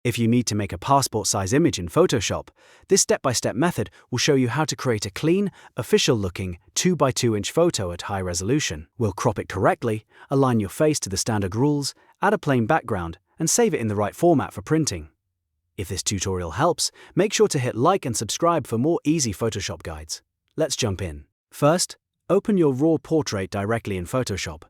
If you need to make a passport-size image in Photoshop, this step-by-step method will show you how to create a clean, official-looking 2x2-inch photo at high resolution. We'll crop it correctly, align your face to the standard rules, add a plain background, and save it in the right format for printing. If this tutorial helps, make sure to hit like and subscribe for more easy Photoshop guides. Let's jump in. First, open your raw portrait directly in Photoshop.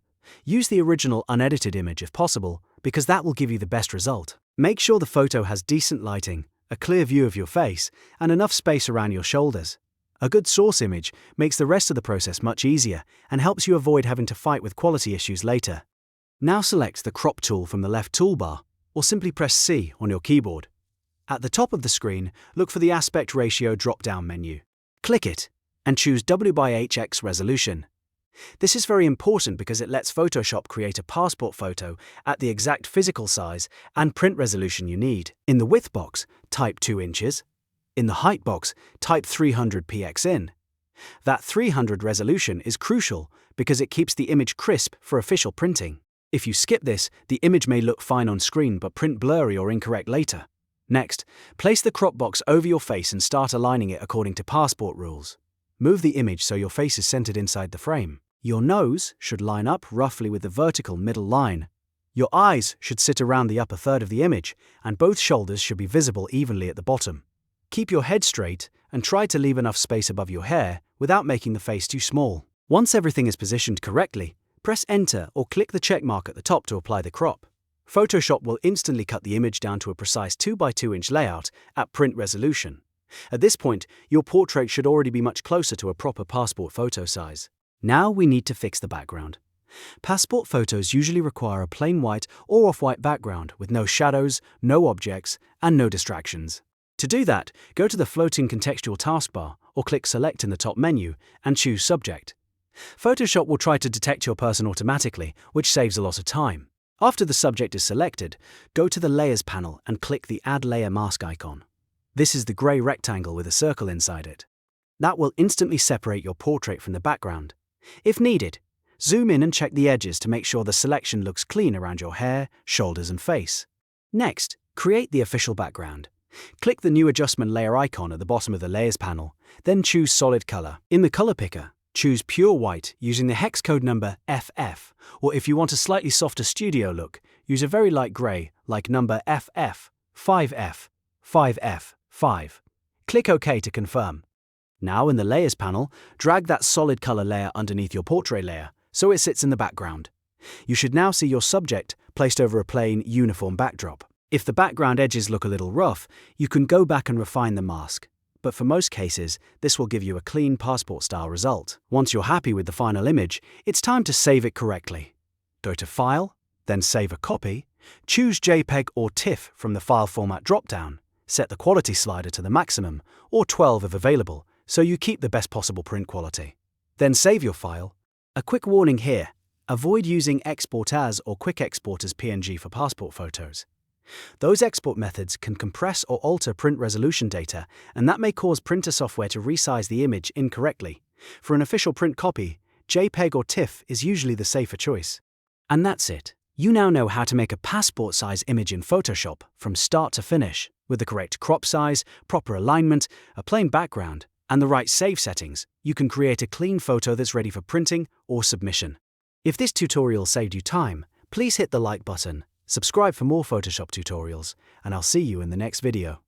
Use the original unedited image if possible, because that will give you the best result. Make sure the photo has decent lighting, a clear view of your face, and enough space around your shoulders. A good source image makes the rest of the process much easier and helps you avoid having to fight with quality issues later. Now select the crop tool from the left toolbar, or simply press C on your keyboard. At the top of the screen, look for the aspect ratio drop-down menu. Click it, and choose W/HX resolution. This is very important because it lets Photoshop create a passport photo at the exact physical size and print resolution you need. In the width box, type 2 inches. In the height box, type 300 pxin. That 300 resolution is crucial because it keeps the image crisp for official printing. If you skip this, the image may look fine on screen but print blurry or incorrect later. Next, place the crop box over your face and start aligning it according to passport rules. Move the image so your face is centered inside the frame. Your nose should line up roughly with the vertical middle line. Your eyes should sit around the upper third of the image, and both shoulders should be visible evenly at the bottom. Keep your head straight and try to leave enough space above your hair without making the face too small. Once everything is positioned correctly, press Enter or click the check mark at the top to apply the crop. Photoshop will instantly cut the image down to a precise 2x2-inch layout at print resolution. At this point, your portrait should already be much closer to a proper passport photo size. Now we need to fix the background. Passport photos usually require a plain white or off-white background with no shadows, no objects, and no distractions. To do that, go to the floating contextual taskbar or click Select in the top menu and choose Subject. Photoshop will try to detect your person automatically, which saves a lot of time. After the subject is selected, go to the Layers panel and click the Add Layer Mask icon. This is the grey rectangle with a circle inside it. That will instantly separate your portrait from the background. If needed, zoom in and check the edges to make sure the selection looks clean around your hair, shoulders, and face. Next, create the official background. Click the New Adjustment Layer icon at the bottom of the Layers panel, then choose Solid Color. In the color picker, choose Pure White using the hex code number FF, or if you want a slightly softer studio look, use a very light gray like number FF, 5F, 5F, 5. Click OK to confirm. Now in the Layers panel, drag that solid color layer underneath your portrait layer, so it sits in the background. You should now see your subject placed over a plain, uniform backdrop. If the background edges look a little rough, you can go back and refine the mask. But for most cases, this will give you a clean passport-style result. Once you're happy with the final image, it's time to save it correctly. Go to File, then Save a Copy, choose JPEG or TIFF from the File Format drop-down, set the quality slider to the maximum, or 12 if available, so you keep the best possible print quality. Then save your file. A quick warning here, avoid using Export As or Quick Export as PNG for passport photos. Those export methods can compress or alter print resolution data, and that may cause printer software to resize the image incorrectly. For an official print copy, JPEG or TIFF is usually the safer choice. And that's it. You now know how to make a passport-size image in Photoshop from start to finish. With the correct crop size, proper alignment, a plain background, and the right save settings, you can create a clean photo that's ready for printing or submission. If this tutorial saved you time, please hit the like button, subscribe for more Photoshop tutorials, and I'll see you in the next video.